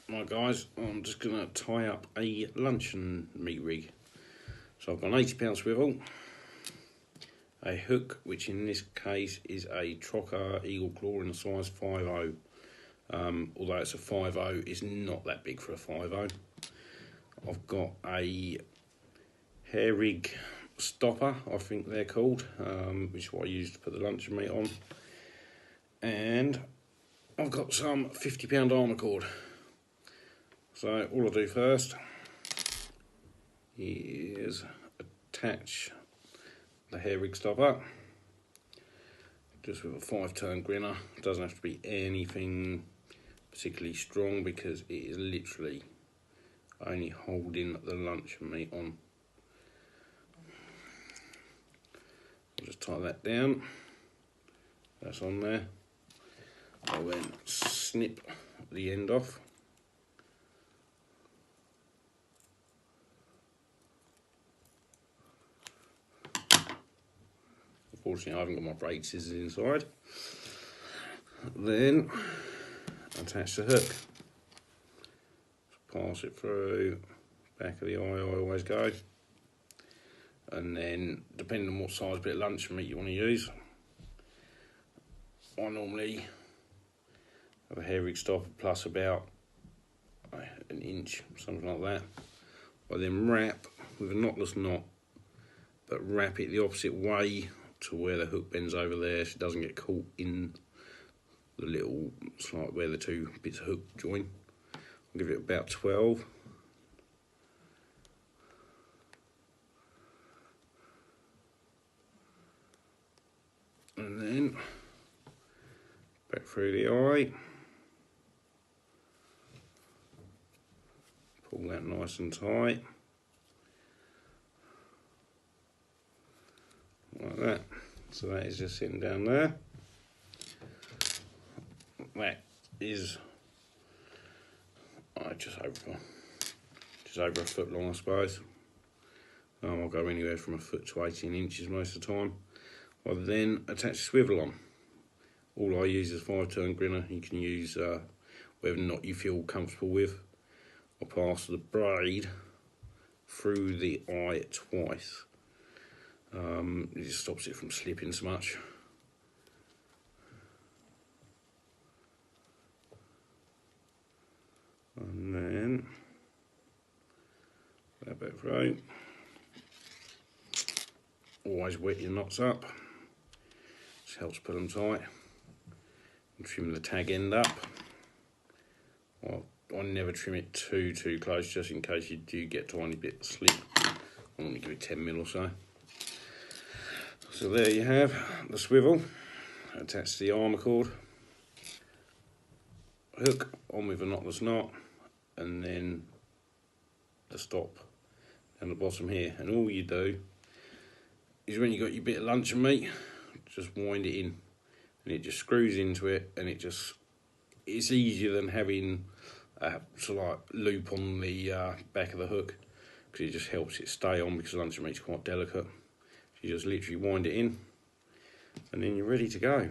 Right guys, I'm just going to tie up a luncheon meat rig. So I've got an £80 swivel, a hook, which in this case is a Trocker Eagle Claw in a size 5.0. Although it's a 5.0, it's not that big for a 5.0. I've got a hair rig stopper, I think they're called, which is what I use to put the luncheon meat on. And I've got some £50 armour cord. So all I do first is attach the hair rig stopper just with a 5-turn grinner. It doesn't have to be anything particularly strong because it is literally only holding the luncheon meat on. I'll just tie that down. That's on there. I'll then snip the end off. Unfortunately, I haven't got my braid scissors inside. Then attach the hook. Just pass it through back of the eye. I always go. And then, depending on what size bit of luncheon meat you want to use, I normally have a hair rig stopper plus about an inch, something like that. I then wrap with a knotless knot, but wrap it the opposite way to where the hook bends over there so it doesn't get caught in the little slot where the two bits of hook join. I'll give it about 12. And then back through the eye. Pull that nice and tight. Like that. So that is just sitting down there. That is just over a foot long, I suppose. I'll go anywhere from a foot to 18 inches most of the time. I'll then attach the swivel on. All I use is a 5-turn grinner. You can use whatever knot you feel comfortable with. I'll pass the braid through the eye twice. It just stops it from slipping so much. And then that back through. Always wet your knots up. Just helps put them tight. And trim the tag end up. I never trim it too close, just in case you do get a tiny bit slip. I want to give it 10mm or so. So there you have the swivel attached to the armour cord, hook on with a knotless knot, and then the stop down the bottom here. And all you do is when you got your bit of luncheon meat, just wind it in, and it just screws into it, and it's easier than having a sort of like loop on the back of the hook, because it just helps it stay on, because luncheon meat's quite delicate. You just literally wind it in and then you're ready to go.